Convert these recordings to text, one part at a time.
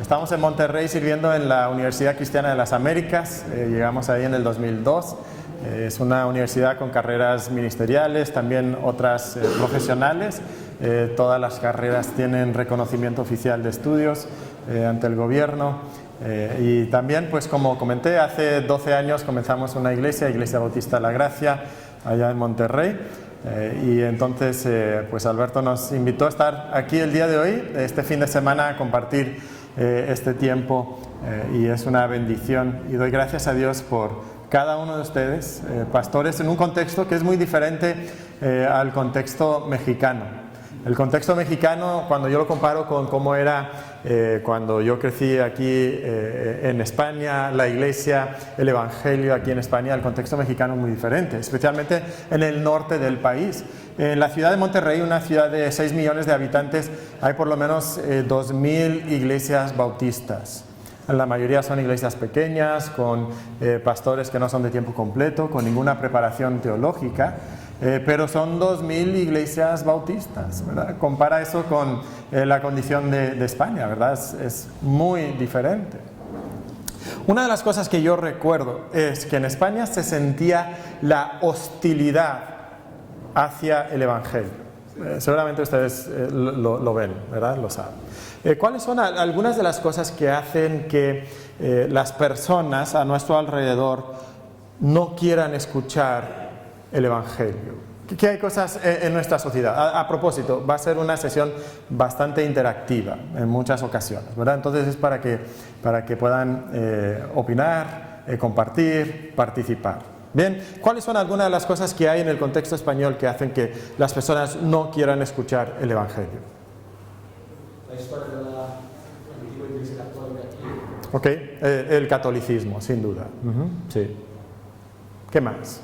Estamos en Monterrey sirviendo en la Universidad Cristiana de las Américas. Llegamos ahí en el 2002. Es una universidad con carreras ministeriales, también otras profesionales. Todas las carreras tienen reconocimiento oficial de estudios ante el gobierno. Y también, pues como comenté, hace 12 años comenzamos una iglesia, Iglesia Bautista La Gracia, allá en Monterrey. Y entonces, pues Alberto nos invitó a estar aquí el día de hoy, este fin de semana, a compartir este tiempo, y es una bendición. Y doy gracias a Dios por cada uno de ustedes, pastores, en un contexto que es muy diferente al contexto mexicano. El contexto mexicano, cuando yo lo comparo con cómo era cuando yo crecí aquí en España, la iglesia, el evangelio aquí en España, el contexto mexicano es muy diferente, especialmente en el norte del país. En la ciudad de Monterrey, una ciudad de 6 millones de habitantes, hay por lo menos 2.000 iglesias bautistas. La mayoría son iglesias pequeñas, con pastores que no son de tiempo completo, con ninguna preparación teológica. Pero son 2.000 iglesias bautistas, ¿verdad? Compara eso con la condición de España, ¿verdad? Es muy diferente. Una de las cosas que yo recuerdo es que en España se sentía la hostilidad hacia el evangelio. Seguramente ustedes lo ven, ¿verdad? Lo saben. ¿Cuáles son algunas de las cosas que hacen que las personas a nuestro alrededor no quieran escuchar el evangelio? ¿Qué hay cosas en nuestra sociedad? A propósito, va a ser una sesión bastante interactiva en muchas ocasiones, ¿verdad? Entonces es para que puedan opinar, compartir, participar. Bien, ¿cuáles son algunas de las cosas que hay en el contexto español que hacen que las personas no quieran escuchar el evangelio? La historia de la antigua Iglesia Católica aquí. Ok, el catolicismo, sin duda. Sí. ¿Qué más?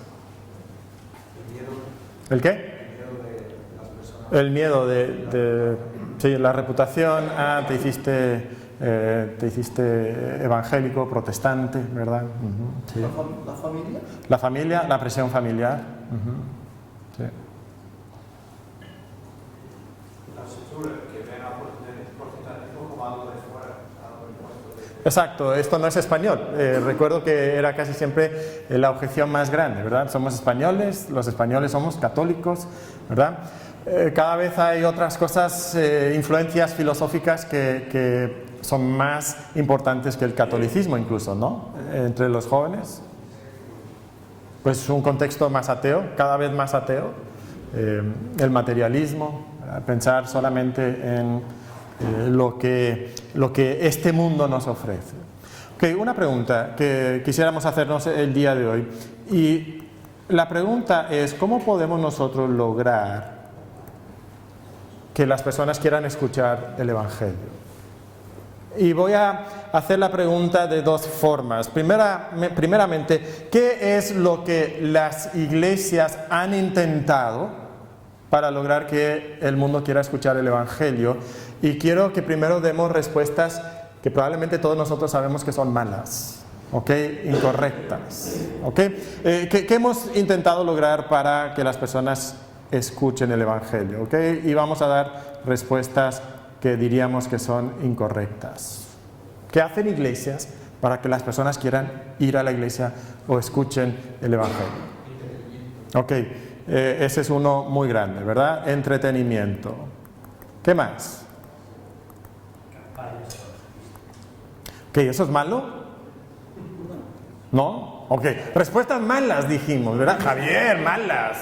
¿El qué? El miedo de sí, la reputación. Te hiciste evangélico, protestante, ¿verdad? Sí. ¿La familia? La familia, la presión familiar. Sí. La estructura que ven a protestantismo como algo de fuera. Exacto, esto no es español. Recuerdo que era casi siempre la objeción más grande, ¿verdad? Somos españoles, los españoles somos católicos, ¿verdad? Cada vez hay otras cosas, influencias filosóficas que son más importantes que el catolicismo incluso, ¿no? Entre los jóvenes. Pues un contexto más ateo, cada vez más ateo. El materialismo, pensar solamente en lo que este mundo nos ofrece. Okay, una pregunta que quisiéramos hacernos el día de hoy, y la pregunta es: ¿cómo podemos nosotros lograr que las personas quieran escuchar el evangelio? Y voy a hacer la pregunta de dos formas. Primeramente, ¿qué es lo que las iglesias han intentado para lograr que el mundo quiera escuchar el evangelio? Y quiero que primero demos respuestas que probablemente todos nosotros sabemos que son malas, ¿ok? Incorrectas, ¿ok? ¿Qué hemos intentado lograr para que las personas escuchen el evangelio? ¿Ok? Y vamos a dar respuestas que diríamos que son incorrectas. ¿Qué hacen iglesias para que las personas quieran ir a la iglesia o escuchen el evangelio? Ok, ese es uno muy grande, ¿verdad? Entretenimiento. ¿Qué más? ¿Que eso es malo? ¿No? Ok, respuestas malas dijimos, ¿verdad? Javier, malas.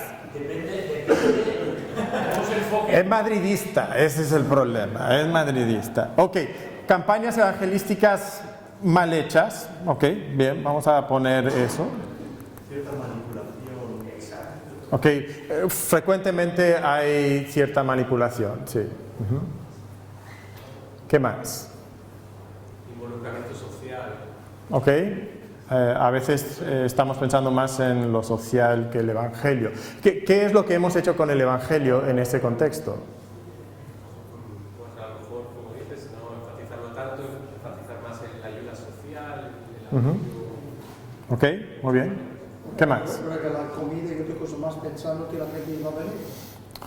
Es madridista, ese es el problema, es madridista. Ok, campañas evangelísticas mal hechas, ok, bien, vamos a poner eso. Cierta manipulación. Exacto. Ok, frecuentemente hay cierta manipulación, sí. ¿Qué más? Involucramiento social. Ok, a veces estamos pensando más en lo social que el evangelio. ¿Qué es lo que hemos hecho con el evangelio en este contexto? Pues a lo mejor, como dices, no enfatizarlo tanto, enfatizar más en la ayuda social, en el apoyo. Ok, muy bien. ¿Qué más? Pero que la comida y otra cosa más pensando que la gente iba a venir.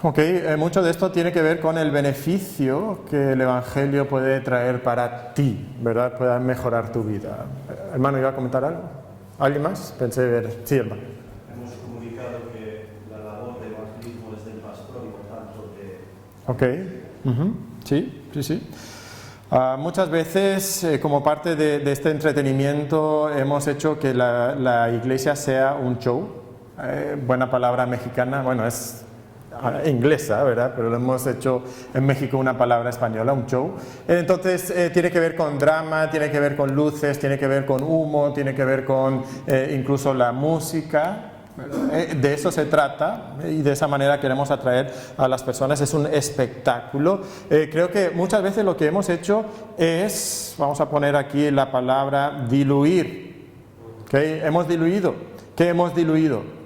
Ok, mucho de esto tiene que ver con el beneficio que el Evangelio puede traer para ti, ¿verdad? Puede mejorar tu vida. Hermano, ¿iba a comentar algo? ¿Alguien más? Pensé ver. Sí, hermano. Hemos comunicado que la labor de evangelismo es del pastor y no tanto de... Ok, sí. Muchas veces, como parte de este entretenimiento, hemos hecho que la iglesia sea un show. Buena palabra mexicana, bueno, es inglesa, ¿verdad? Pero lo hemos hecho en México una palabra española, un show. Entonces, tiene que ver con drama, tiene que ver con luces, tiene que ver con humo, tiene que ver con incluso la música. De eso se trata y de esa manera queremos atraer a las personas. Es un espectáculo. Creo que muchas veces lo que hemos hecho es, vamos a poner aquí la palabra diluir. ¿Okay? Hemos diluido. ¿Qué hemos diluido?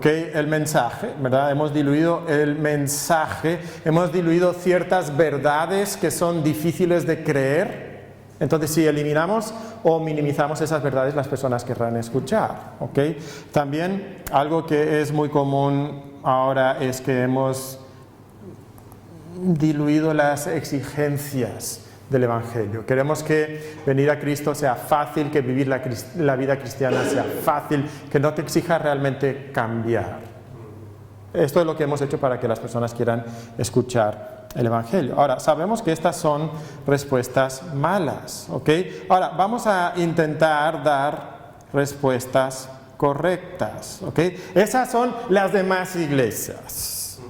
El mensaje, ¿verdad? Hemos diluido el mensaje, hemos diluido ciertas verdades que son difíciles de creer. Entonces, si eliminamos o minimizamos esas verdades, las personas querrán escuchar, ¿ok? También algo que es muy común ahora es que hemos diluido las exigencias del Evangelio. Queremos que venir a Cristo sea fácil, que vivir la vida cristiana sea fácil, que no te exija realmente cambiar. Esto es lo que hemos hecho para que las personas quieran escuchar el Evangelio. Ahora, sabemos que estas son respuestas malas, ¿ok? Ahora, vamos a intentar dar respuestas correctas, ¿ok? Esas son las demás iglesias.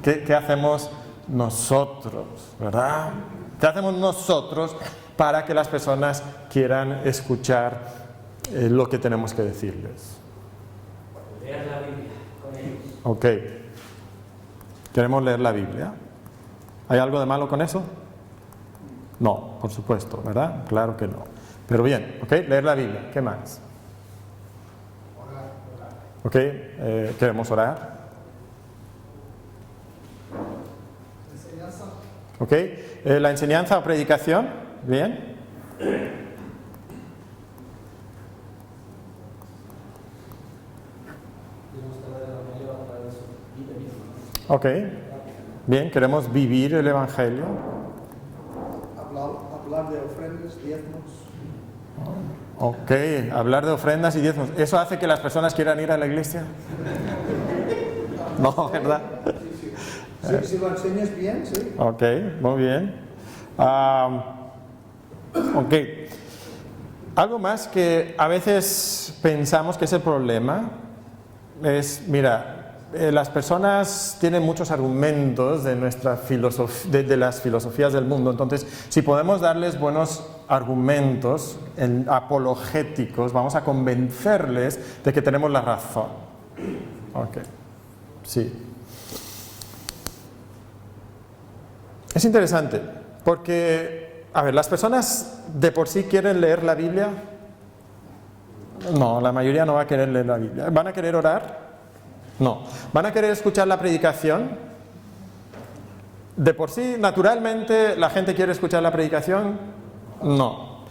¿Qué hacemos nosotros, verdad? ¿Qué hacemos nosotros para que las personas quieran escuchar lo que tenemos que decirles? Leer la Biblia con ellos. Ok. ¿Queremos leer la Biblia? ¿Hay algo de malo con eso? No, por supuesto, ¿verdad? Claro que no. Pero bien, ok, leer la Biblia. ¿Qué más? Orar. Ok, ¿queremos orar? Enseñanza. Ok, la enseñanza o predicación, bien. Ok, bien, queremos vivir el Evangelio. Hablar de ofrendas, diezmos. Ok, hablar de ofrendas y diezmos. ¿Eso hace que las personas quieran ir a la iglesia? No, ¿verdad? Si lo enseñas bien, sí. Ok, muy bien. Ok, algo más que a veces pensamos que es el problema es, mira, las personas tienen muchos argumentos de nuestra de las filosofías del mundo. Entonces, si podemos darles buenos argumentos apologéticos, vamos a convencerles de que tenemos la razón. Ok, sí. Es interesante, porque, a ver, ¿las personas de por sí quieren leer la Biblia? No, la mayoría no va a querer leer la Biblia. ¿Van a querer orar? No. ¿Van a querer escuchar la predicación? ¿De por sí, naturalmente, la gente quiere escuchar la predicación? No.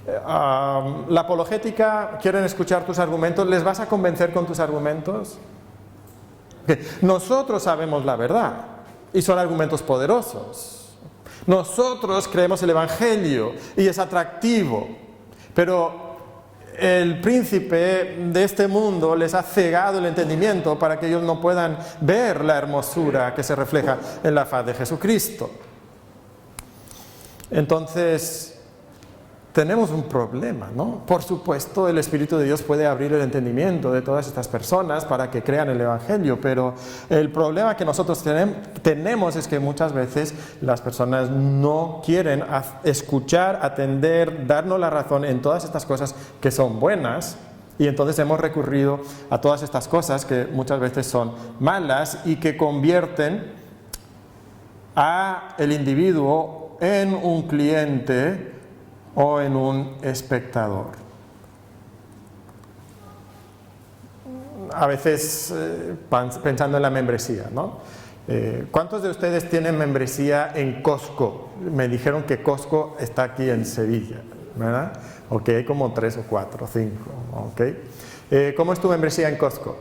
¿La apologética, quieren escuchar tus argumentos? ¿Les vas a convencer con tus argumentos? Nosotros sabemos la verdad y son argumentos poderosos. Nosotros creemos el Evangelio y es atractivo, pero el príncipe de este mundo les ha cegado el entendimiento para que ellos no puedan ver la hermosura que se refleja en la faz de Jesucristo. Entonces, tenemos un problema, ¿no? Por supuesto, el Espíritu de Dios puede abrir el entendimiento de todas estas personas para que crean el Evangelio, pero el problema que nosotros tenemos es que muchas veces las personas no quieren escuchar, atender, darnos la razón en todas estas cosas que son buenas, y entonces hemos recurrido a todas estas cosas que muchas veces son malas y que convierten a el individuo en un cliente o en un espectador. A veces pensando en la membresía, ¿no? ¿Cuántos de ustedes tienen membresía en Costco? Me dijeron que Costco está aquí en Sevilla, ¿verdad? Ok, hay como 3 o 4 o 5, ok. ¿Cómo es tu membresía en Costco?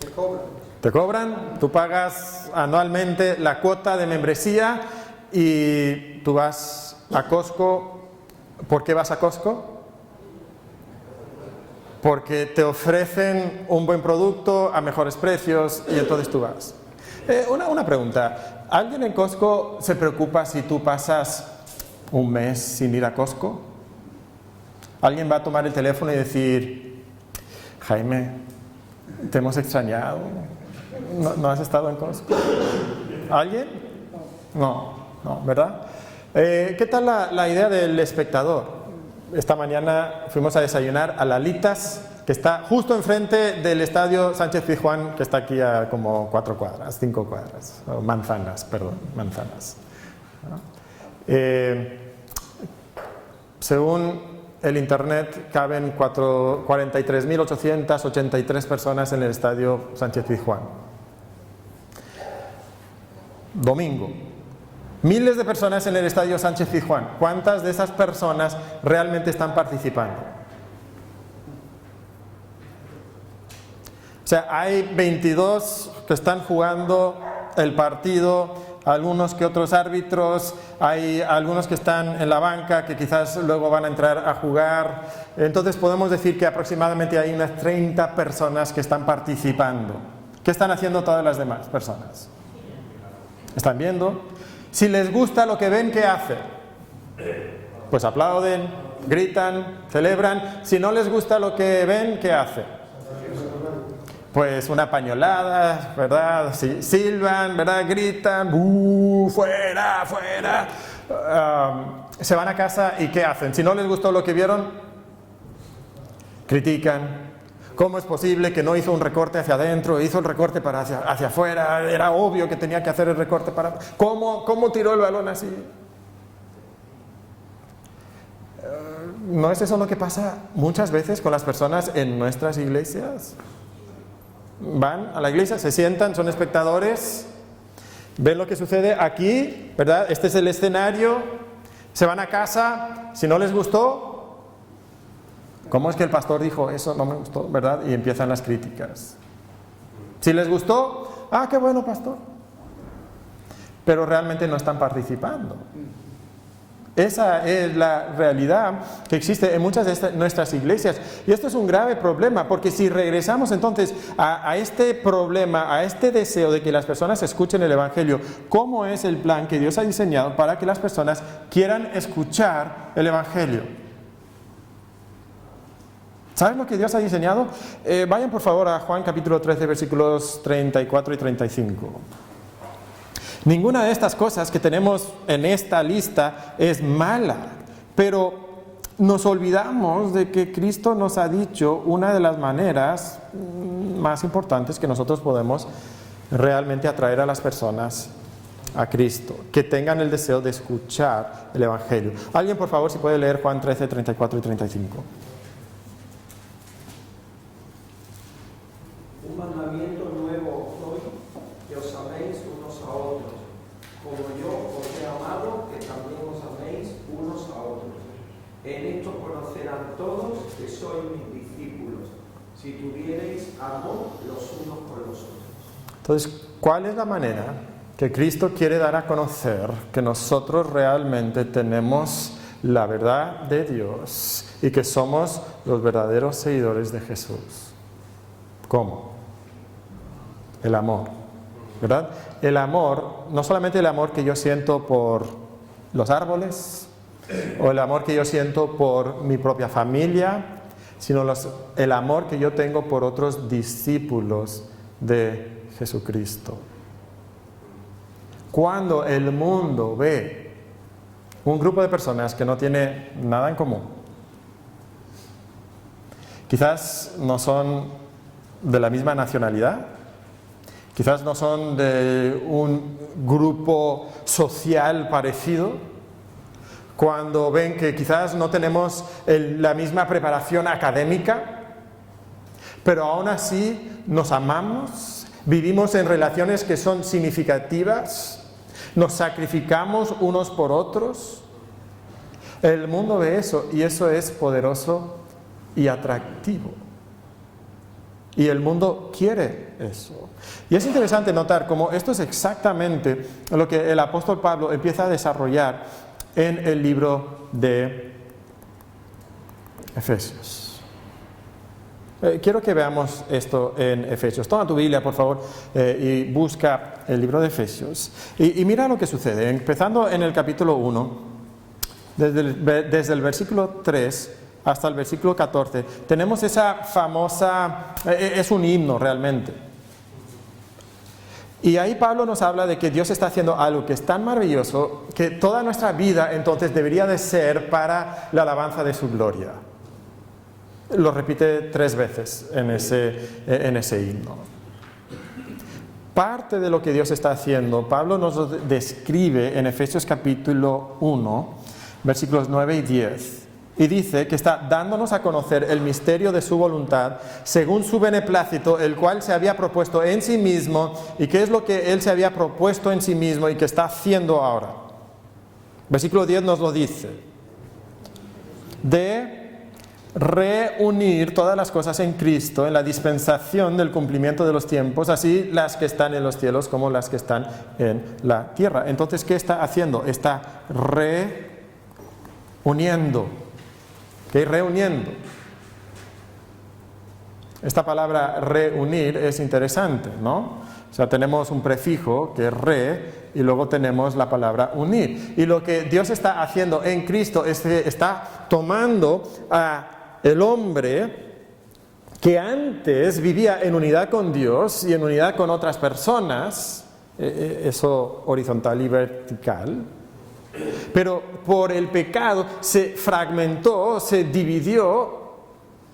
Te cobran. Te cobran, tú pagas anualmente la cuota de membresía y tú vas a Costco. ¿Por qué vas a Costco? Porque te ofrecen un buen producto a mejores precios y entonces tú vas. Una pregunta, ¿alguien en Costco se preocupa si tú pasas un mes sin ir a Costco? ¿Alguien va a tomar el teléfono y decir, Jaime, te hemos extrañado? ¿No has estado en Costco? ¿Alguien? No, ¿verdad? ¿Qué tal la idea del espectador? Esta mañana fuimos a desayunar a Lalitas, que está justo enfrente del estadio Sánchez Pizjuán, que está aquí a como 5 cuadras, o manzanas. Según el internet, caben 43.883 personas en el estadio Sánchez Pizjuán. Domingo. Miles de personas en el estadio Sánchez Pizjuán. ¿Cuántas de esas personas realmente están participando? O sea, hay 22 que están jugando el partido, algunos que otros árbitros, hay algunos que están en la banca que quizás luego van a entrar a jugar. Entonces podemos decir que aproximadamente hay unas 30 personas que están participando. ¿Qué están haciendo todas las demás personas? ¿Están viendo? Si les gusta lo que ven, ¿qué hacen? Pues aplauden, gritan, celebran. Si no les gusta lo que ven, ¿qué hacen? Pues una pañolada, ¿verdad? Silban, ¿verdad? Gritan, ¡fuera, fuera! Se van a casa y ¿qué hacen? Si no les gustó lo que vieron, critican. ¿Cómo es posible que no hizo un recorte hacia adentro, hizo el recorte para hacia afuera? Era obvio que tenía que hacer el recorte para... ¿Cómo tiró el balón así? ¿No es eso lo que pasa muchas veces con las personas en nuestras iglesias? Van a la iglesia, se sientan, son espectadores, ven lo que sucede aquí, ¿verdad? Este es el escenario, se van a casa, si no les gustó, ¿cómo es que el pastor dijo eso? No me gustó, ¿verdad? Y empiezan las críticas. Si les gustó, qué bueno, pastor. Pero realmente no están participando. Esa es la realidad que existe en muchas de nuestras iglesias. Y esto es un grave problema, porque si regresamos entonces a este problema, a este deseo de que las personas escuchen el Evangelio, ¿cómo es el plan que Dios ha diseñado para que las personas quieran escuchar el Evangelio? ¿Saben lo que Dios ha diseñado? Vayan por favor a Juan capítulo 13, versículos 34 y 35. Ninguna de estas cosas que tenemos en esta lista es mala, pero nos olvidamos de que Cristo nos ha dicho una de las maneras más importantes que nosotros podemos realmente atraer a las personas a Cristo, que tengan el deseo de escuchar el Evangelio. Alguien por favor si puede leer Juan 13, 34 y 35. Un mandamiento nuevo os doy, que os améis unos a otros, como yo os he amado, que también os améis unos a otros. En esto conocerán todos que sois mis discípulos, si tuviereis amor los unos por los otros. Entonces, ¿cuál es la manera que Cristo quiere dar a conocer que nosotros realmente tenemos la verdad de Dios y que somos los verdaderos seguidores de Jesús? ¿Cómo? El amor, ¿verdad? El amor, no solamente el amor que yo siento por los árboles, o el amor que yo siento por mi propia familia, sino el amor que yo tengo por otros discípulos de Jesucristo. Cuando el mundo ve un grupo de personas que no tiene nada en común, quizás no son de la misma nacionalidad, quizás no son de un grupo social parecido, cuando ven que quizás no tenemos la misma preparación académica, pero aún así nos amamos, vivimos en relaciones que son significativas, nos sacrificamos unos por otros. El mundo ve eso y eso es poderoso y atractivo. Y el mundo quiere eso. Y es interesante notar cómo esto es exactamente lo que el apóstol Pablo empieza a desarrollar en el libro de Efesios. Quiero que veamos esto en Efesios. Toma tu Biblia, por favor, y busca el libro de Efesios. Y mira lo que sucede. Empezando en el capítulo 1, desde el versículo 3 hasta el versículo 14, tenemos esa famosa, es un himno realmente. Y ahí Pablo nos habla de que Dios está haciendo algo que es tan maravilloso que toda nuestra vida entonces debería de ser para la alabanza de su gloria. Lo repite 3 veces en ese himno. Parte de lo que Dios está haciendo, Pablo nos describe en Efesios capítulo 1, versículos 9 y 10. Y dice que está dándonos a conocer el misterio de su voluntad, según su beneplácito, el cual se había propuesto en sí mismo, y qué es lo que él se había propuesto en sí mismo y que está haciendo ahora. Versículo 10 nos lo dice, de reunir todas las cosas en Cristo, en la dispensación del cumplimiento de los tiempos, así las que están en los cielos como las que están en la tierra. Entonces, ¿qué está haciendo? Está reuniendo. ¿Okay? Reuniendo. Esta palabra reunir es interesante, ¿no? O sea, tenemos un prefijo que es re y luego tenemos la palabra unir. Y lo que Dios está haciendo en Cristo es que está tomando a el hombre que antes vivía en unidad con Dios y en unidad con otras personas, eso horizontal y vertical, pero por el pecado se fragmentó, se dividió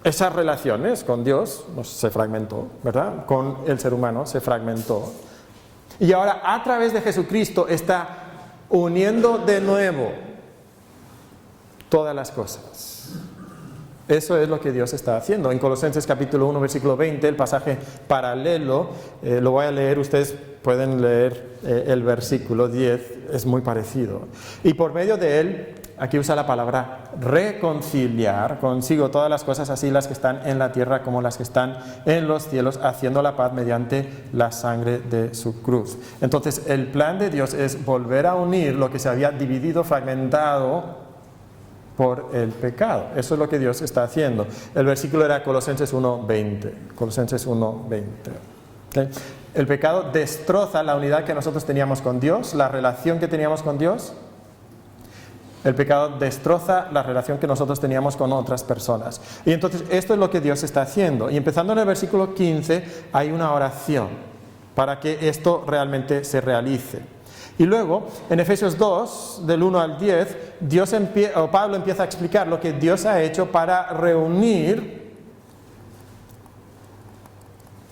esas relaciones con Dios, se fragmentó, ¿verdad? Con el ser humano se fragmentó. Y ahora a través de Jesucristo está uniendo de nuevo todas las cosas. Eso es lo que Dios está haciendo. En Colosenses capítulo 1, versículo 20, el pasaje paralelo, lo voy a leer, ustedes pueden leer el versículo 10, es muy parecido. Y por medio de él, aquí usa la palabra reconciliar consigo todas las cosas, así las que están en la tierra como las que están en los cielos, haciendo la paz mediante la sangre de su cruz. Entonces, el plan de Dios es volver a unir lo que se había dividido, fragmentado por el pecado. Eso es lo que Dios está haciendo. El versículo era Colosenses 1:20. Colosenses 1:20. ¿Okay? El pecado destroza la unidad que nosotros teníamos con Dios, la relación que teníamos con Dios. El pecado destroza la relación que nosotros teníamos con otras personas. Y entonces esto es lo que Dios está haciendo. Y empezando en el versículo 15 hay una oración para que esto realmente se realice. Y luego, en Efesios 2, del 1 al 10, Pablo empieza a explicar lo que Dios ha hecho para reunir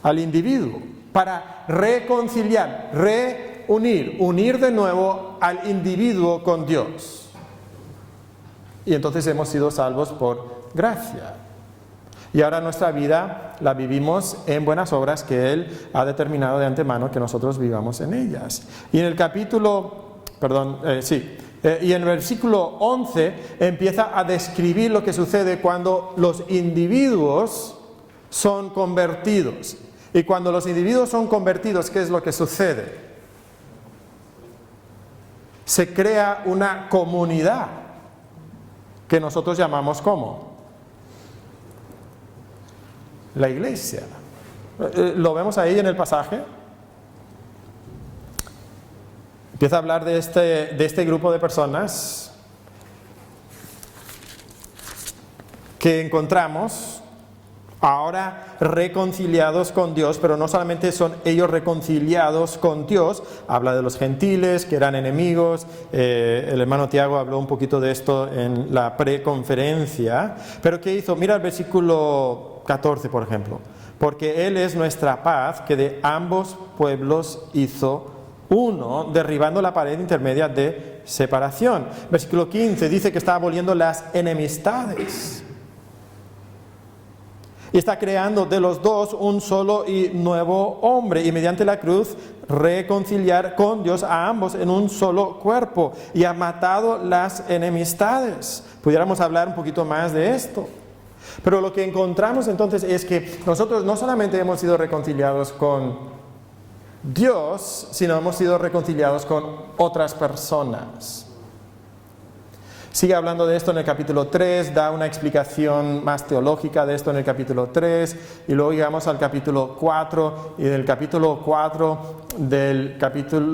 al individuo, para reconciliar, unir de nuevo al individuo con Dios. Y entonces hemos sido salvos por gracia. Y ahora nuestra vida la vivimos en buenas obras que Él ha determinado de antemano que nosotros vivamos en ellas. Y en el y en el versículo 11 empieza a describir lo que sucede cuando los individuos son convertidos. Y cuando los individuos son convertidos, ¿qué es lo que sucede? Se crea una comunidad que nosotros llamamos ¿cómo? La iglesia. Lo vemos ahí en el pasaje. Empieza a hablar de este grupo de personas que encontramos ahora reconciliados con Dios, pero no solamente son ellos reconciliados con Dios, habla de los gentiles que eran enemigos, el hermano Tiago habló un poquito de esto en la preconferencia, pero ¿qué hizo? Mira el versículo 14, por ejemplo, porque Él es nuestra paz, que de ambos pueblos hizo uno, derribando la pared intermedia de separación. Versículo 15 dice que está aboliendo las enemistades. Y está creando de los dos un solo y nuevo hombre, y mediante la cruz reconciliar con Dios a ambos en un solo cuerpo, y ha matado las enemistades. Pudiéramos hablar un poquito más de esto. Pero lo que encontramos entonces es que nosotros no solamente hemos sido reconciliados con Dios, sino hemos sido reconciliados con otras personas. Sigue hablando de esto en el capítulo 3, da una explicación más teológica de esto en el capítulo 3, y luego llegamos al capítulo 4, y del capítulo 4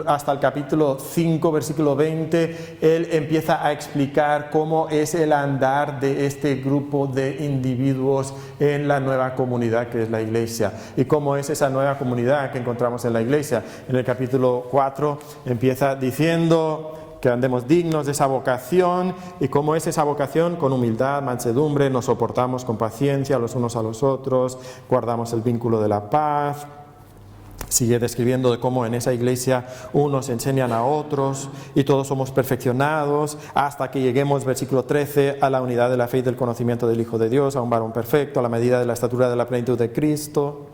hasta el capítulo 5, versículo 20, él empieza a explicar cómo es el andar de este grupo de individuos en la nueva comunidad que es la iglesia, y cómo es esa nueva comunidad que encontramos en la iglesia. En el capítulo 4 empieza diciendo que andemos dignos de esa vocación, y cómo es esa vocación: con humildad, mansedumbre, nos soportamos con paciencia los unos a los otros, guardamos el vínculo de la paz. Sigue describiendo de cómo en esa iglesia unos enseñan a otros y todos somos perfeccionados hasta que lleguemos, versículo 13, a la unidad de la fe y del conocimiento del Hijo de Dios, a un varón perfecto, a la medida de la estatura de la plenitud de Cristo.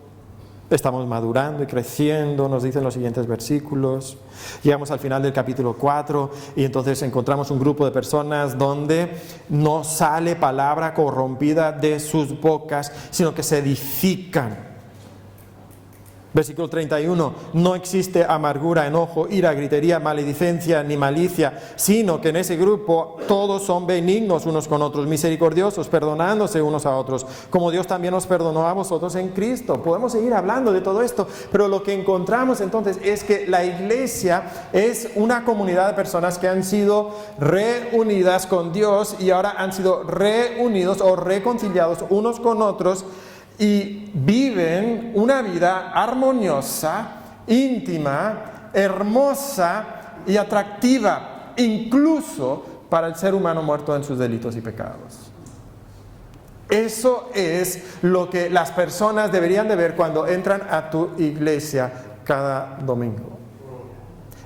Estamos madurando y creciendo, nos dicen los siguientes versículos. Llegamos al final del capítulo 4 y entonces encontramos un grupo de personas donde no sale palabra corrompida de sus bocas, sino que se edifican. Versículo 31, no existe amargura, enojo, ira, gritería, maledicencia ni malicia, sino que en ese grupo todos son benignos unos con otros, misericordiosos, perdonándose unos a otros, como Dios también nos perdonó a vosotros en Cristo. Podemos seguir hablando de todo esto, pero lo que encontramos entonces es que la iglesia es una comunidad de personas que han sido reunidas con Dios y ahora han sido reunidos o reconciliados unos con otros, y viven una vida armoniosa, íntima, hermosa y atractiva, incluso para el ser humano muerto en sus delitos y pecados. Eso es lo que las personas deberían de ver cuando entran a tu iglesia cada domingo.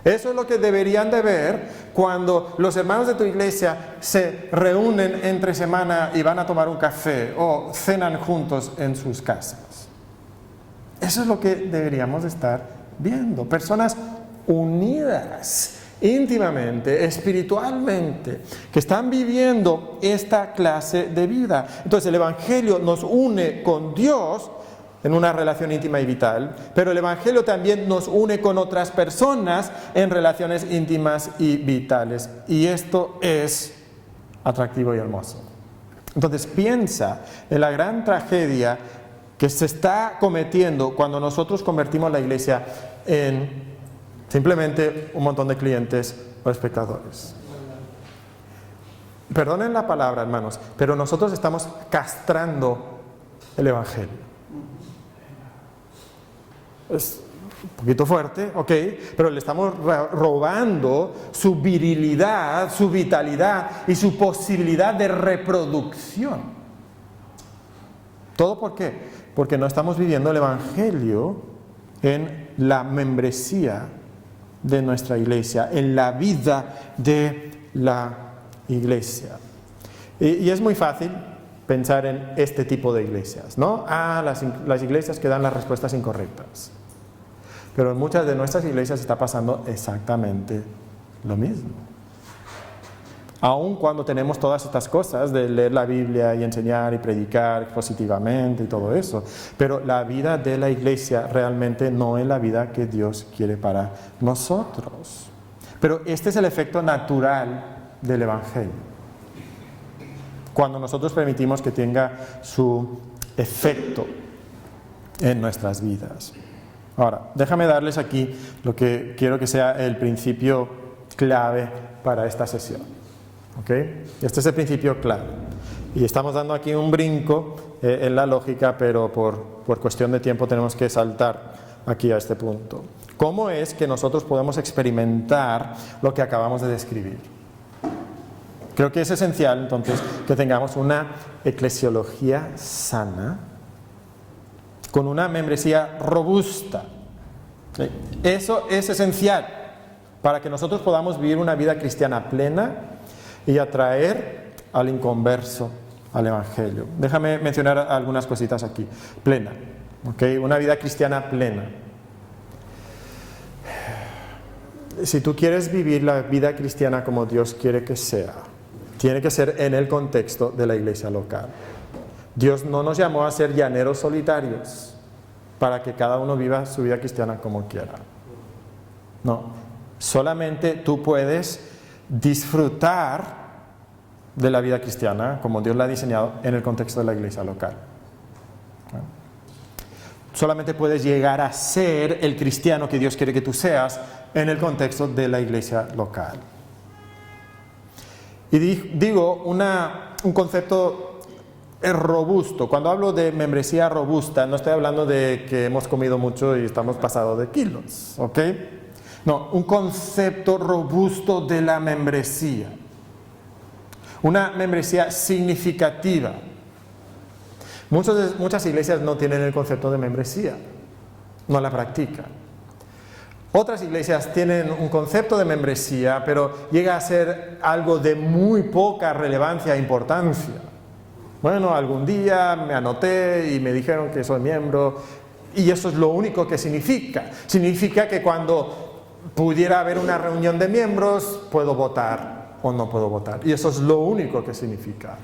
Eso es lo que deberían de ver cuando los hermanos de tu iglesia se reúnen entre semana y van a tomar un café o cenan juntos en sus casas. Eso es lo que deberíamos estar viendo. Personas unidas íntimamente, espiritualmente, que están viviendo esta clase de vida. Entonces el Evangelio nos une con Dios en una relación íntima y vital, pero el Evangelio también nos une con otras personas en relaciones íntimas y vitales, y esto es atractivo y hermoso. Entonces piensa en la gran tragedia que se está cometiendo cuando nosotros convertimos la iglesia en simplemente un montón de clientes o espectadores. Perdonen la palabra, hermanos, pero nosotros estamos castrando el Evangelio. Es un poquito fuerte, ok, pero le estamos robando su virilidad, su vitalidad y su posibilidad de reproducción. ¿Todo por qué? Porque no estamos viviendo el Evangelio en la membresía de nuestra iglesia, en la vida de la iglesia. Y es muy fácil pensar en este tipo de iglesias, ¿no? Las iglesias que dan las respuestas incorrectas. Pero en muchas de nuestras iglesias está pasando exactamente lo mismo. Aun cuando tenemos todas estas cosas de leer la Biblia y enseñar y predicar positivamente y todo eso, pero la vida de la iglesia realmente no es la vida que Dios quiere para nosotros. Pero este es el efecto natural del Evangelio. Cuando nosotros permitimos que tenga su efecto en nuestras vidas. Ahora, déjame darles aquí lo que quiero que sea el principio clave para esta sesión. ¿Ok? Este es el principio clave. Y estamos dando aquí un brinco en la lógica, pero por cuestión de tiempo tenemos que saltar aquí a este punto. ¿Cómo es que nosotros podemos experimentar lo que acabamos de describir? Creo que es esencial, entonces, que tengamos una eclesiología sana, con una membresía robusta. ¿Sí? Eso es esencial para que nosotros podamos vivir una vida cristiana plena y atraer al inconverso al Evangelio. Déjame mencionar algunas cositas aquí. Plena, ¿okay? Una vida cristiana plena. Si tú quieres vivir la vida cristiana como Dios quiere que sea, tiene que ser en el contexto de la iglesia local. Dios no nos llamó a ser llaneros solitarios para que cada uno viva su vida cristiana como quiera. No, solamente tú puedes disfrutar de la vida cristiana como Dios la ha diseñado en el contexto de la iglesia local. Solamente puedes llegar a ser el cristiano que Dios quiere que tú seas en el contexto de la iglesia local. Y digo un concepto robusto. Cuando hablo de membresía robusta, no estoy hablando de que hemos comido mucho y estamos pasados de kilos, ¿ok? No, un concepto robusto de la membresía. Una membresía significativa. Muchas iglesias no tienen el concepto de membresía, no la practican. Otras iglesias tienen un concepto de membresía, pero llega a ser algo de muy poca relevancia e importancia. Bueno, algún día me anoté y me dijeron que soy miembro, y eso es lo único que significa. Significa que cuando pudiera haber una reunión de miembros, puedo votar o no puedo votar. Y eso es lo único que significa.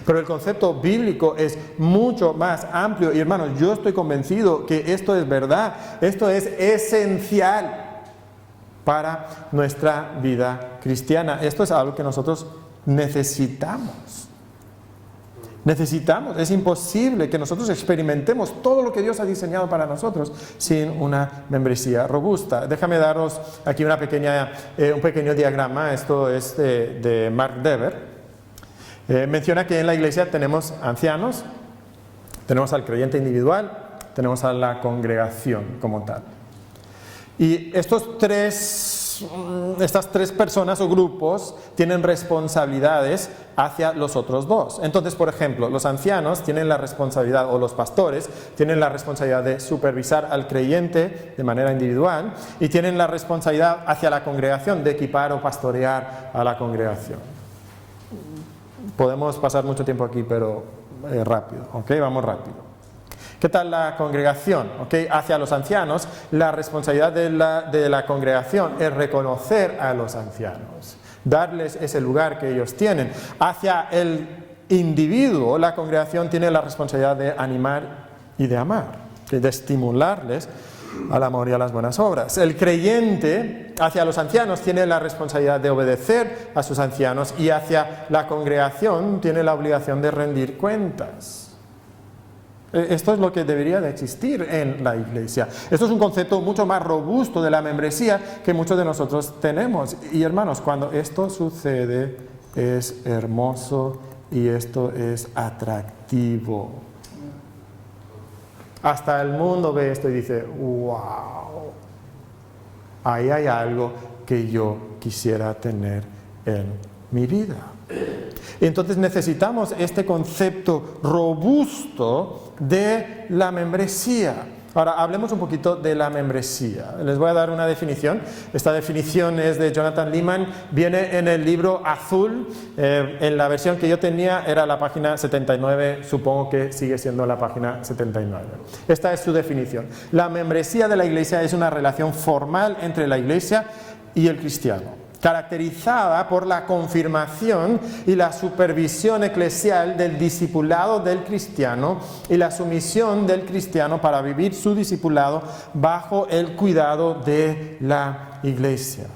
Pero el concepto bíblico es mucho más amplio. Y hermanos, yo estoy convencido que esto es verdad. Esto es esencial para nuestra vida cristiana. Esto es algo que nosotros necesitamos. Necesitamos. Es imposible que nosotros experimentemos todo lo que Dios ha diseñado para nosotros sin una membresía robusta. Déjame daros aquí un pequeño diagrama. Esto es de Mark Dever. Menciona que en la iglesia tenemos ancianos, tenemos al creyente individual, tenemos a la congregación como tal. Y estas tres personas o grupos tienen responsabilidades hacia los otros dos. Entonces, por ejemplo, los ancianos tienen la responsabilidad, o los pastores tienen la responsabilidad de supervisar al creyente de manera individual, y tienen la responsabilidad hacia la congregación de equipar o pastorear a la congregación. Podemos pasar mucho tiempo aquí, pero rápido, ¿ok? Vamos rápido. ¿Qué tal la congregación? ¿Okay? Hacia los ancianos, la responsabilidad de la congregación es reconocer a los ancianos, darles ese lugar que ellos tienen. Hacia el individuo, la congregación tiene la responsabilidad de animar y de amar, de estimularles al amor y a las buenas obras. El creyente hacia los ancianos tiene la responsabilidad de obedecer a sus ancianos, y hacia la congregación tiene la obligación de rendir cuentas. Esto es lo que debería de existir en la iglesia. Esto es un concepto mucho más robusto de la membresía que muchos de nosotros tenemos. Y hermanos, cuando esto sucede es hermoso y esto es atractivo. Hasta el mundo ve esto y dice, wow, ahí hay algo que yo quisiera tener en mi vida. Entonces necesitamos este concepto robusto de la membresía. Ahora, hablemos un poquito de la membresía. Les voy a dar una definición. Esta definición es de Jonathan Leeman. Viene en el libro azul. En la versión que yo tenía era la página 79. Supongo que sigue siendo la página 79. Esta es su definición. La membresía de la iglesia es una relación formal entre la iglesia y el cristiano, caracterizada por la confirmación y la supervisión eclesial del discipulado del cristiano y la sumisión del cristiano para vivir su discipulado bajo el cuidado de la iglesia.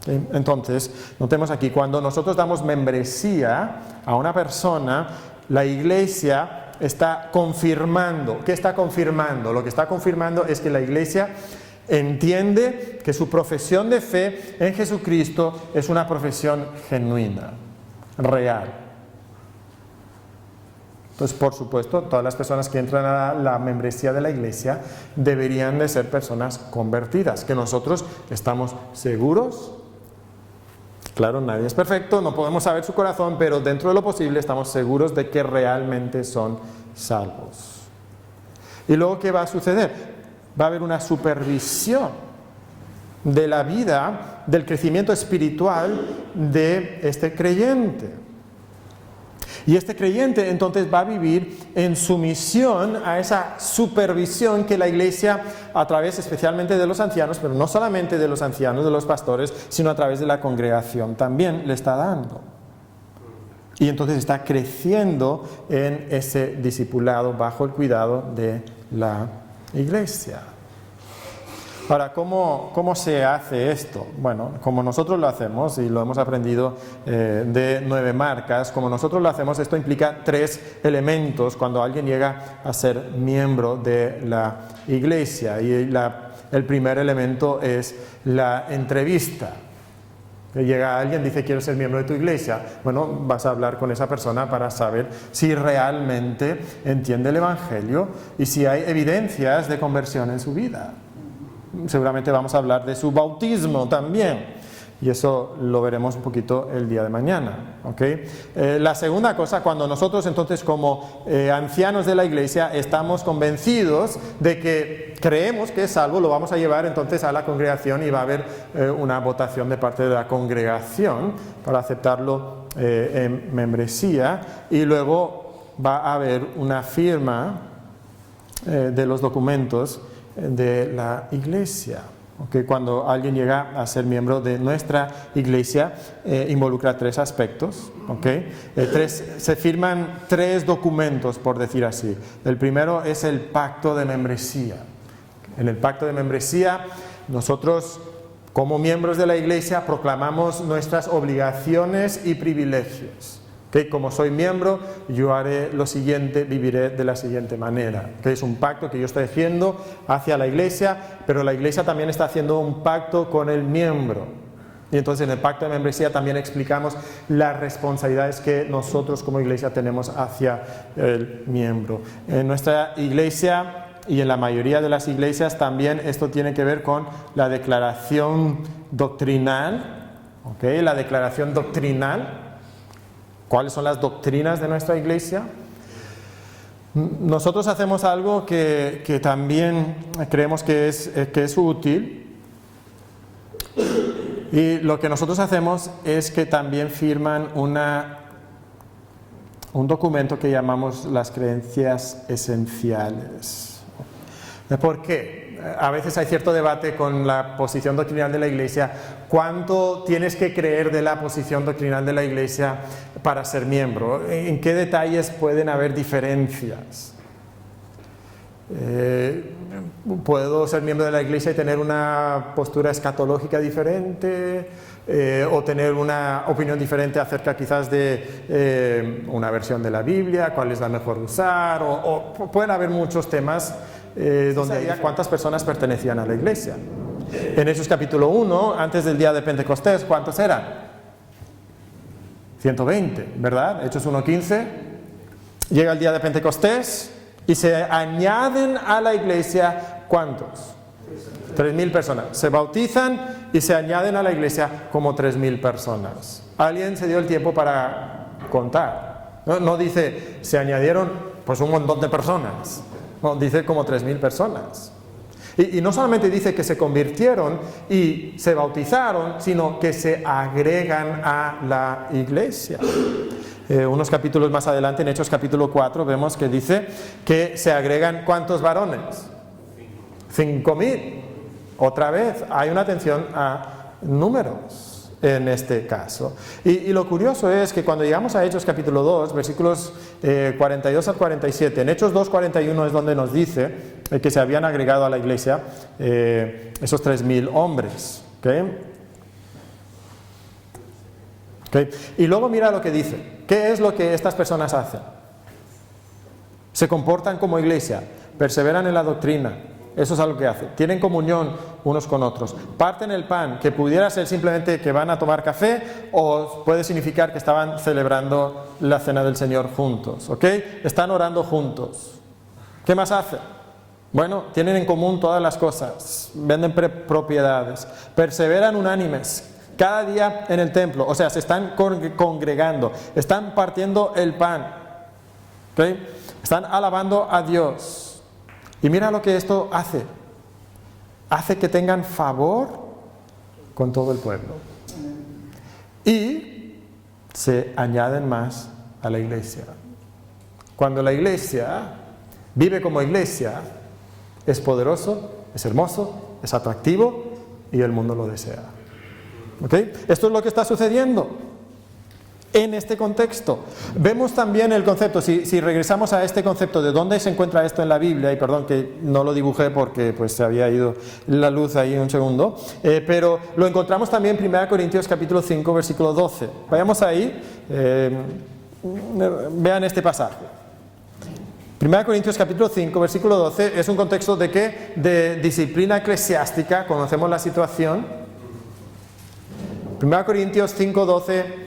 Entonces, notemos aquí, cuando nosotros damos membresía a una persona, la iglesia está confirmando. ¿Qué está confirmando? Lo que está confirmando es que la iglesia entiende que su profesión de fe en Jesucristo es una profesión genuina, real. Entonces, por supuesto, todas las personas que entran a la membresía de la iglesia deberían de ser personas convertidas, que nosotros estamos seguros. Claro, nadie es perfecto, no podemos saber su corazón, pero dentro de lo posible estamos seguros de que realmente son salvos. ¿Y luego qué va a suceder? Va a haber una supervisión de la vida, del crecimiento espiritual de este creyente. Y este creyente entonces va a vivir en sumisión a esa supervisión que la iglesia, a través especialmente de los ancianos, pero no solamente de los ancianos, de los pastores, sino a través de la congregación también le está dando. Y entonces está creciendo en ese discipulado bajo el cuidado de la iglesia. Ahora, ¿cómo se hace esto? Bueno, como nosotros lo hacemos, y lo hemos aprendido de 9 marcas, como nosotros lo hacemos, esto implica 3 elementos cuando alguien llega a ser miembro de la iglesia. Y el primer elemento es la entrevista. Llega alguien, dice, quiero ser miembro de tu iglesia. Bueno, vas a hablar con esa persona para saber si realmente entiende el Evangelio y si hay evidencias de conversión en su vida. Seguramente vamos a hablar de su bautismo también, y eso lo veremos un poquito el día de mañana, ¿okay? La segunda cosa, cuando nosotros entonces como ancianos de la iglesia estamos convencidos de que creemos que es salvo, lo vamos a llevar entonces a la congregación y va a haber una votación de parte de la congregación para aceptarlo en membresía, y luego va a haber una firma de los documentos de la iglesia. Okay, cuando alguien llega a ser miembro de nuestra iglesia, involucra 3 aspectos. Okay. Se firman 3 documentos, por decir así. El primero es el pacto de membresía. En el pacto de membresía, nosotros, como miembros de la iglesia, proclamamos nuestras obligaciones y privilegios. Okay, como soy miembro, yo haré lo siguiente, viviré de la siguiente manera. Okay, es un pacto que yo estoy haciendo hacia la iglesia, pero la iglesia también está haciendo un pacto con el miembro. Y entonces en el pacto de membresía también explicamos las responsabilidades que nosotros como iglesia tenemos hacia el miembro. En nuestra iglesia y en la mayoría de las iglesias también esto tiene que ver con la declaración doctrinal. Okay, la declaración doctrinal. ¿Cuáles son las doctrinas de nuestra iglesia? Nosotros hacemos algo que también creemos que es útil, y lo que nosotros hacemos es que también firman un documento que llamamos las creencias esenciales. ¿Por qué? A veces hay cierto debate con la posición doctrinal de la iglesia. ¿Cuánto tienes que creer de la posición doctrinal de la iglesia para ser miembro? ¿En qué detalles pueden haber diferencias? ¿Puedo ser miembro de la iglesia y tener una postura escatológica diferente? ¿O tener una opinión diferente acerca quizás de una versión de la Biblia? ¿Cuál es la mejor usar? O pueden haber muchos temas donde había cuántas personas pertenecían a la iglesia. En Hechos capítulo 1, antes del día de Pentecostés, ¿cuántos eran? 120, ¿verdad? Hechos 1:15. Llega el día de Pentecostés y se añaden a la iglesia, ¿cuántos? 3.000 personas. Se bautizan y se añaden a la iglesia como 3.000 personas. Alguien se dio el tiempo para contar. No dice, se añadieron pues un montón de personas. No, dice como 3.000 personas. Y no solamente dice que se convirtieron y se bautizaron, sino que se agregan a la iglesia. Unos capítulos más adelante, en Hechos capítulo 4, vemos que dice que se agregan ¿cuántos varones? 5.000. Otra vez, hay una atención a números en este caso. Y lo curioso es que cuando llegamos a Hechos capítulo 2, versículos 42 al 47, en Hechos 2:41 es donde nos dice que se habían agregado a la iglesia esos 3.000 hombres. ¿Okay? ¿Okay? Y luego mira lo que dice. ¿Qué es lo que estas personas hacen? Se comportan como iglesia, perseveran en la doctrina. Eso es algo que hacen. Tienen comunión unos con otros. Parten el pan, que pudiera ser simplemente que van a tomar café, o puede significar que estaban celebrando la cena del Señor juntos. ¿Ok? Están orando juntos. ¿Qué más hacen? Bueno, tienen en común todas las cosas. Venden propiedades. Perseveran unánimes. Cada día en el templo. O sea, se están congregando. Están partiendo el pan. ¿Ok? Están alabando a Dios. Y mira lo que esto hace. Hace que tengan favor con todo el pueblo. Y se añaden más a la iglesia. Cuando la iglesia vive como iglesia, es poderoso, es hermoso, es atractivo y el mundo lo desea. ¿Okay? Esto es lo que está sucediendo. en este contexto. Vemos también el concepto, si regresamos a este concepto de dónde se encuentra esto en la Biblia, y perdón que no lo dibujé porque pues se había ido la luz ahí un segundo, pero lo encontramos también en 1 Corintios capítulo 5 versículo 12. Vayamos ahí, vean este pasaje. 1 Corintios capítulo 5 versículo 12 es un contexto de ¿qué? De disciplina eclesiástica, conocemos la situación. 1 Corintios 5, 12.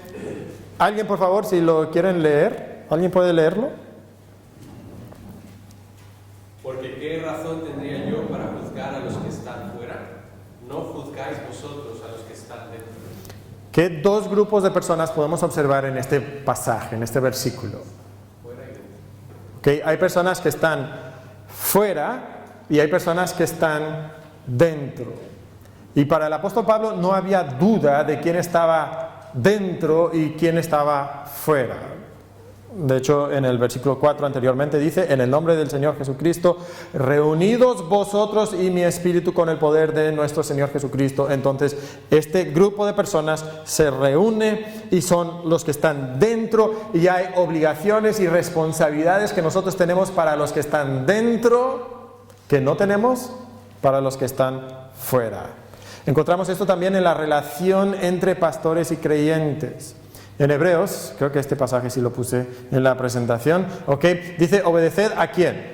¿Alguien, por favor, si lo quieren leer? ¿Alguien puede leerlo? Porque ¿qué razón tendría yo para juzgar a los que están fuera? No juzgáis vosotros a los que están dentro. ¿Qué dos grupos de personas podemos observar en este pasaje, en este versículo? Fuera y dentro. Okay, hay personas que están fuera y hay personas que están dentro. Y para el apóstol Pablo no había duda de quién estaba dentro y quién estaba fuera. De hecho, en el versículo 4 anteriormente dice: en el nombre del Señor Jesucristo, reunidos vosotros y mi espíritu con el poder de nuestro Señor Jesucristo. Entonces, este grupo de personas se reúne y son los que están dentro, y hay obligaciones y responsabilidades que nosotros tenemos para los que están dentro, que no tenemos para los que están fuera. Encontramos esto también en la relación entre pastores y creyentes. En Hebreos, creo que este pasaje sí lo puse en la presentación, dice: obedeced ¿a quién?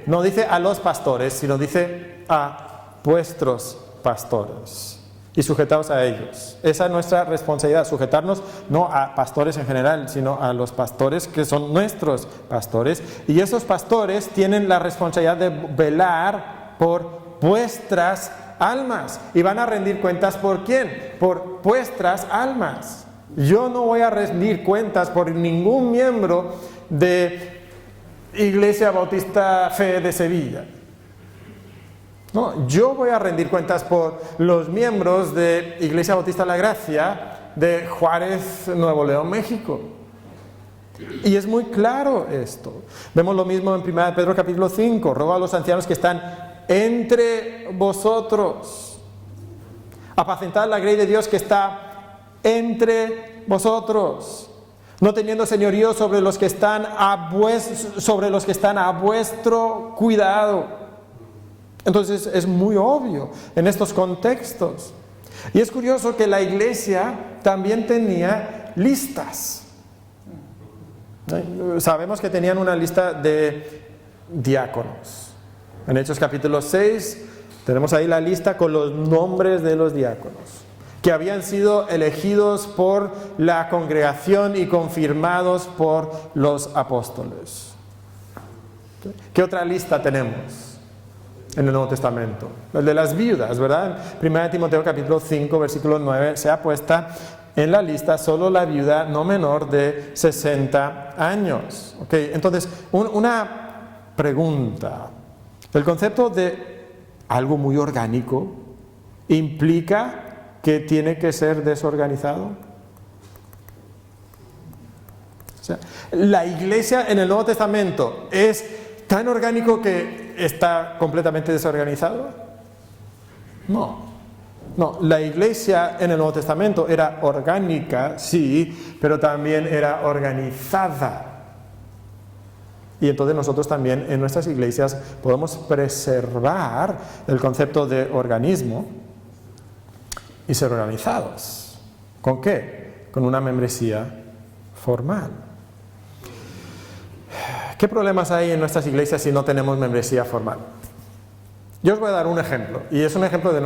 No dice a los pastores, sino dice a vuestros pastores. Y sujetaos a ellos. Esa es nuestra responsabilidad, sujetarnos no a pastores en general, sino a los pastores que son nuestros pastores. Y esos pastores tienen la responsabilidad de velar por vuestras almas, y van a rendir cuentas ¿por quién? Por vuestras almas. Yo no voy a rendir cuentas por ningún miembro de Iglesia Bautista Fe de Sevilla. No, yo voy a rendir cuentas por los miembros de Iglesia Bautista La Gracia de Juárez, Nuevo León, México. Y es muy claro esto. Vemos lo mismo en 1 Pedro capítulo 5. Ruego a los ancianos que están entre vosotros, apacentad la grey de Dios que está entre vosotros, no teniendo señorío sobre los que están a vuestro cuidado. Entonces es muy obvio en estos contextos. Y es curioso que la iglesia también tenía listas. Sabemos que tenían una lista de diáconos. En Hechos capítulo 6 tenemos ahí la lista con los nombres de los diáconos que habían sido elegidos por la congregación y confirmados por los apóstoles. ¿Qué otra lista tenemos en el Nuevo Testamento? El de las viudas, ¿verdad? En 1 Timoteo capítulo 5 versículo 9 se ha puesto en la lista solo la viuda no menor de 60 años. Entonces, una pregunta. El concepto de algo muy orgánico implica que tiene que ser desorganizado. O sea, la iglesia en el Nuevo Testamento es tan orgánico que está completamente desorganizado. No, la iglesia en el Nuevo Testamento era orgánica, sí, pero también era organizada. Y entonces nosotros también en nuestras iglesias podemos preservar el concepto de organismo y ser organizados. ¿Con qué? Con una membresía formal. ¿Qué problemas hay en nuestras iglesias si no tenemos membresía formal? Yo os voy a dar un ejemplo, y es un ejemplo de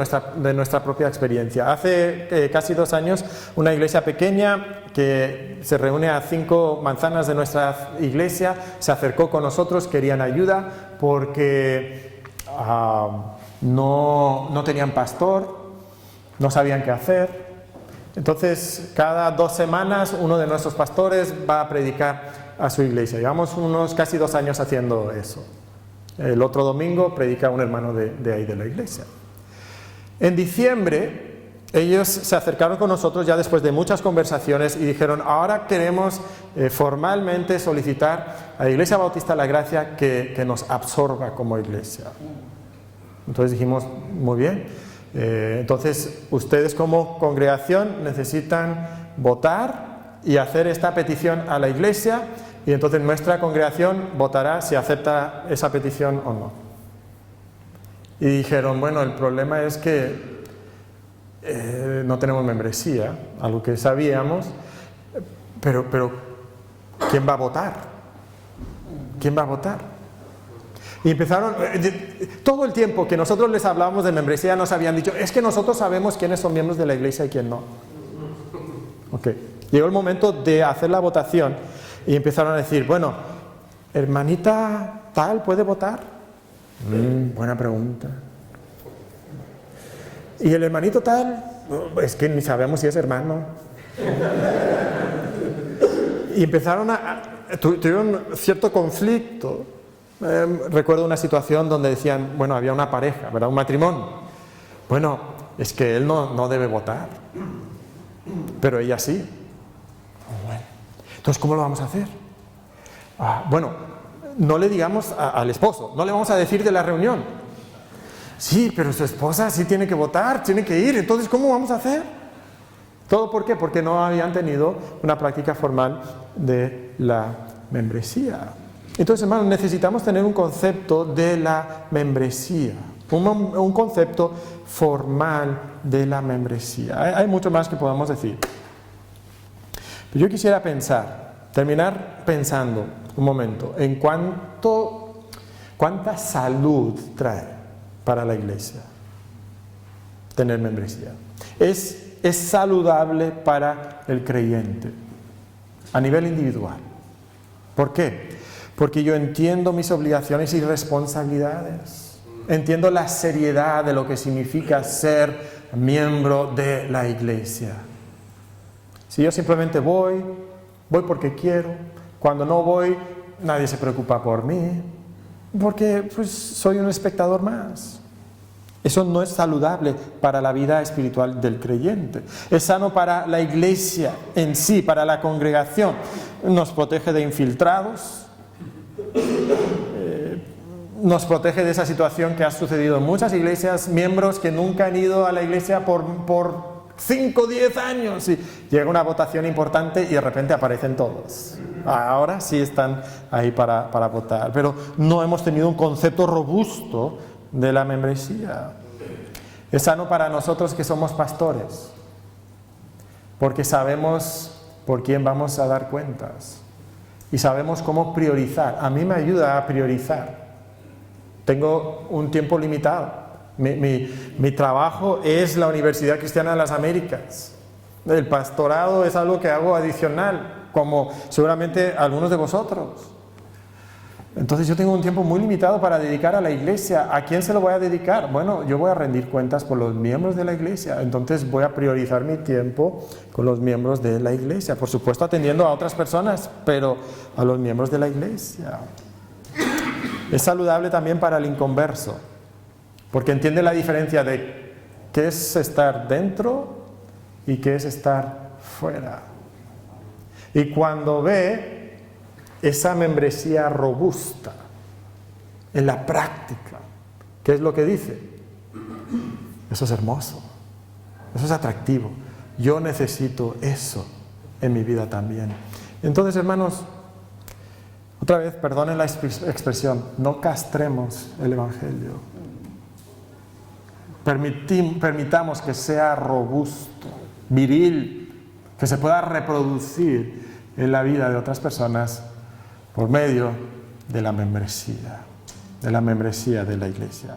nuestra propia experiencia. Hace casi 2 años, una iglesia pequeña que se reúne a 5 manzanas de nuestra iglesia se acercó con nosotros, querían ayuda porque no tenían pastor, no sabían qué hacer. Entonces, cada 2 semanas uno de nuestros pastores va a predicar a su iglesia. Llevamos unos casi 2 años haciendo eso. El otro domingo predica un hermano de ahí de la iglesia. En diciembre, ellos se acercaron con nosotros ya después de muchas conversaciones y dijeron: ahora queremos formalmente solicitar a la Iglesia Bautista La Gracia que nos absorba como iglesia. Entonces dijimos: muy bien. Entonces, ustedes como congregación necesitan votar y hacer esta petición a la iglesia, y entonces nuestra congregación votará si acepta esa petición o no. Y dijeron, bueno, el problema es que no tenemos membresía, algo que sabíamos, pero ¿quién va a votar? ¿Quién va a votar? Y empezaron, todo el tiempo que nosotros les hablábamos de membresía nos habían dicho, es que nosotros sabemos quiénes son miembros de la iglesia y quién no. Ok, llegó el momento de hacer la votación y empezaron a decir, bueno, hermanita tal, ¿puede votar? Buena pregunta. ¿Y el hermanito tal? Es que ni sabemos si es hermano. Y empezaron tuvieron cierto conflicto. Recuerdo una situación donde decían, bueno, había una pareja, ¿verdad? Un matrimonio. Bueno, es que él no debe votar, pero ella sí. Bueno, entonces, ¿cómo lo vamos a hacer? Bueno, no le digamos al esposo, no le vamos a decir de la reunión. Sí, pero su esposa sí tiene que votar, tiene que ir, entonces ¿cómo vamos a hacer? ¿Todo por qué? Porque no habían tenido una práctica formal de la membresía. Entonces, hermanos, necesitamos tener un concepto de la membresía, un concepto formal de la membresía. Hay mucho más que podamos decir. Pero yo quisiera terminar pensando un momento en cuánta salud trae para la iglesia tener membresía. Es saludable para el creyente a nivel individual. ¿Por qué? Porque yo entiendo mis obligaciones y responsabilidades. Entiendo la seriedad de lo que significa ser miembro de la iglesia. Si yo simplemente voy porque quiero, cuando no voy, nadie se preocupa por mí, porque pues soy un espectador más. Eso no es saludable para la vida espiritual del creyente. Es sano para la iglesia en sí, para la congregación. Nos protege de infiltrados, nos protege de esa situación que ha sucedido en muchas iglesias, miembros que nunca han ido a la iglesia por 5 o 10 años y llega una votación importante y de repente aparecen todos. Ahora sí están ahí para votar, pero no hemos tenido un concepto robusto de la membresía. Es sano para nosotros que somos pastores, porque sabemos por quién vamos a dar cuentas y sabemos cómo priorizar. A mí me ayuda a priorizar. Tengo un tiempo limitado. Mi trabajo es la Universidad Cristiana de las Américas. El pastorado es algo que hago adicional, como seguramente algunos de vosotros. Entonces yo tengo un tiempo muy limitado para dedicar a la iglesia. ¿A quién se lo voy a dedicar? Bueno, yo voy a rendir cuentas por los miembros de la iglesia. Entonces voy a priorizar mi tiempo con los miembros de la iglesia. Por supuesto atendiendo a otras personas, pero a los miembros de la iglesia. Es saludable también para el inconverso, porque entiende la diferencia de qué es estar dentro y qué es estar fuera. Y cuando ve esa membresía robusta en la práctica, ¿qué es lo que dice? Eso es hermoso, eso es atractivo. Yo necesito eso en mi vida también. Entonces, hermanos, otra vez, perdonen la expresión, no castremos el Evangelio. Permitamos que sea robusto, viril, que se pueda reproducir en la vida de otras personas por medio de la membresía de la iglesia.